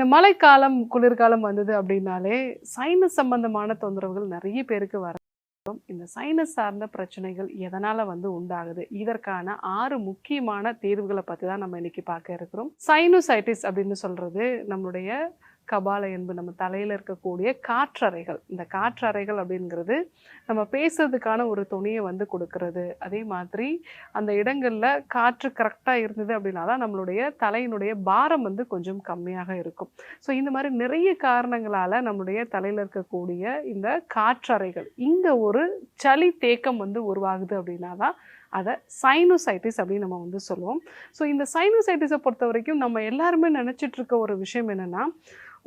இந்த மழைக்காலம், குளிர்காலம் வந்தது அப்படின்னாலே, சைனஸ் சம்பந்தமான தொந்தரவுகள் நெறைய பேருக்கு வரும். இந்த சைனஸ் சார்ந்த பிரச்சனைகள் எதனால உண்டாகுது? இதற்கான 6 முக்கியமான தீர்வுகள பத்தி தான் நம்ம இன்னைக்கு பார்க்க இருக்கிறோம். சைனோசைட்டிஸ் அப்படின்னு சொல்றது நம்மளுடைய கபால எலும்பு, நம்ம தலையில இருக்கக்கூடிய காற்றறைகள். இந்த காற்றறைகள் அப்படிங்கிறது நம்ம பேசுறதுக்கான ஒரு தொனிய குடுக்குறது. அதே மாதிரி அந்த இடங்கள்ல காற்று கரெக்ட்டா இருந்தது அப்படின்னா தான் நம்மளுடைய தலையினுடைய பாரம் கொஞ்சம் கம்மியாக இருக்கும். ஸோ இந்த மாரி நிறைய காரணங்களால நம்மளுடைய தலையில இருக்கக்கூடிய இந்த காற்றறைகள், இங்க ஒரு சளி தேக்கம் உருவாகுது அப்படின்னா தான் அத சைனோசைட்டிஸ் அப்படின்னு நம்ம சொல்லுவோம். ஸோ இந்த சைனோசைட்டிஸ பொறுத்தவரைக்கும் நம்ம எல்லாருமே நெனச்சிட்டு இருக்க ஒரு விஷயம் என்னன்னா,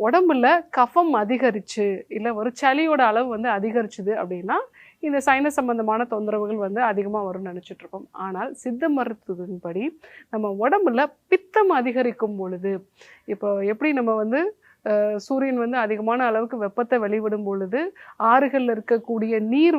உடம்புல கஃபம் அதிகரிச்சு, இல்ல ஒரு சளியோட அளவு அதிகரிச்சுது அப்படின்னா, இந்த சைனஸ் சம்பந்தமான தொந்தரவுகள் அதிகமா வரும்னு நெனச்சிட்டு இருக்கோம். ஆனால் சித்த மருத்துவத்தின்படி நம்ம உடம்புல பித்தம் அதிகரிக்கும் பொழுது, இப்போ எப்படி நம்ம சூரியன் அதிகமான அளவுக்கு வெப்பத்தை வெளிவிடும் பொழுது, ஆறுகள்ல இருக்கக்கூடிய நீர்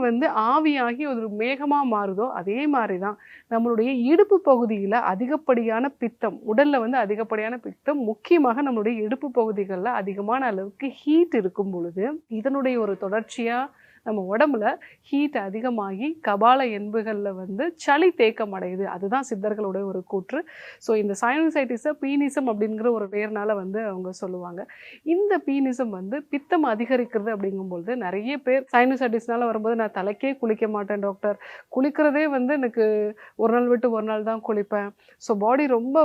ஆவியாகி ஒரு மேகமா மாறுதோ, அதே மாரி தான் நம்மளுடைய இடுப்பு பகுதியில அதிகப்படியான பித்தம், உடல்ல அதிகப்படியான பித்தம், முக்கியமாக நம்மளுடைய இடுப்பு பகுதிகள்ல அதிகமான அளவுக்கு ஹீட் இருக்கும் பொழுது, இதனுடைய ஒரு தொடர்ச்சியா நம்ம உடம்புல ஹீட் அதிகமாகி கபால எலும்புகள்ல சளி தேக்கம் அடையுது. அதுதான் சித்தர்களுடைய ஒரு கூற்று. ஸோ இந்த சைனோசைட்டிஸ பீனிசம் அப்படிங்கிற ஒரு பெயர்னால அவங்க சொல்லுவாங்க. இந்த பீனிசம் பித்தம் அதிகரிக்கிறது அப்படிங்கும்பொழுது நெறைய பேர் சைனோசைட்டிஸ்னால வரும்போது, நான் தலைக்கே குளிக்க மாட்டேன் டாக்டர். குளிக்கிறதே எனக்கு ஒரு நாள் விட்டு ஒரு நாள் தான் குளிப்பேன். ஸோ பாடி ரொம்ப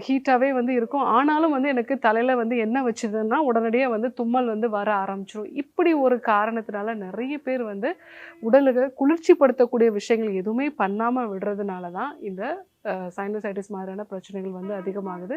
ஹீட்டாவே இருக்கும். ஆனாலும் எனக்கு தலையில எண்ணெய் வச்சதுன்னா உடனடியா தும்மல் வர ஆரம்பிச்சுரும். இப்படி ஒரு காரணத்தினால நெறைய பேர் உடலுக்கு குளிர்ச்சிப்படுத்தக்கூடிய விஷயங்கள் எதுவுமே பண்ணாம விடுறதுனால தான் இந்த சைனோசைட்டிஸ் மாதிரியான பிரச்சனைகள் அதிகமாகுது.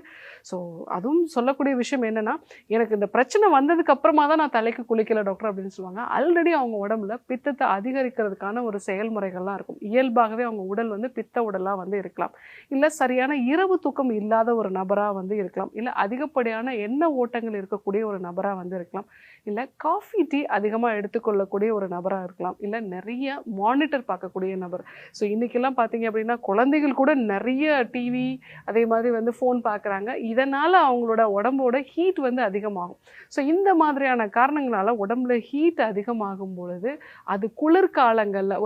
ஸோ அதுவும் சொல்லக்கூடிய விஷயம் என்னன்னா, எனக்கு இந்த பிரச்சனை வந்ததுக்கு அப்புறமா தான் நான் தலைக்கு குளிக்கல டாக்டர் அப்படின்னு சொல்லுவாங்க. ஆல்ரெடி அவங்க உடம்புல பித்தத்தை அதிகரிக்கிறதுக்கான ஒரு செயல்முறைகள்லாம் இருக்கும். இயல்பாகவே அவங்க உடல் பித்த உடலா இருக்கலாம். இல்ல சரியான இரவு தூக்கம் இல்லாத ஒரு நபரா இருக்கலாம். இல்ல அதிகப்படியான எண்ண ஓட்டங்கள் இருக்கக்கூடிய ஒரு நபரா இருக்கலாம். இல்ல காஃபி, டீ அதிகமா எடுத்துக்கொள்ளக்கூடிய ஒரு நபரா இருக்கலாம். இல்ல நெறைய மானிட்டர் பார்க்கக்கூடிய நபர். ஸோ இன்னைக்கெல்லாம் பார்த்தீங்க அப்படின்னா, குழந்தைகள் கூட நெறைய டிவி, அதே மாதிரி ஃபோன் பார்க்குறாங்க. இதனால அவங்களோட உடம்போட ஹீட் அதிகமாகும். ஸோ இந்த மாதிரியான காரணங்களால உடம்புல ஹீட் அதிகமாகும் பொழுது, அது குளிர்காலங்கள்ல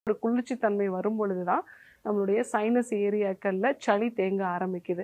ஒரு குளிர்ச்சி தன்மை வரும் பொழுது தான் நம்மளுடைய சைனஸ் ஏரியாக்கள்ல சளி தேங்க ஆரம்பிக்குது.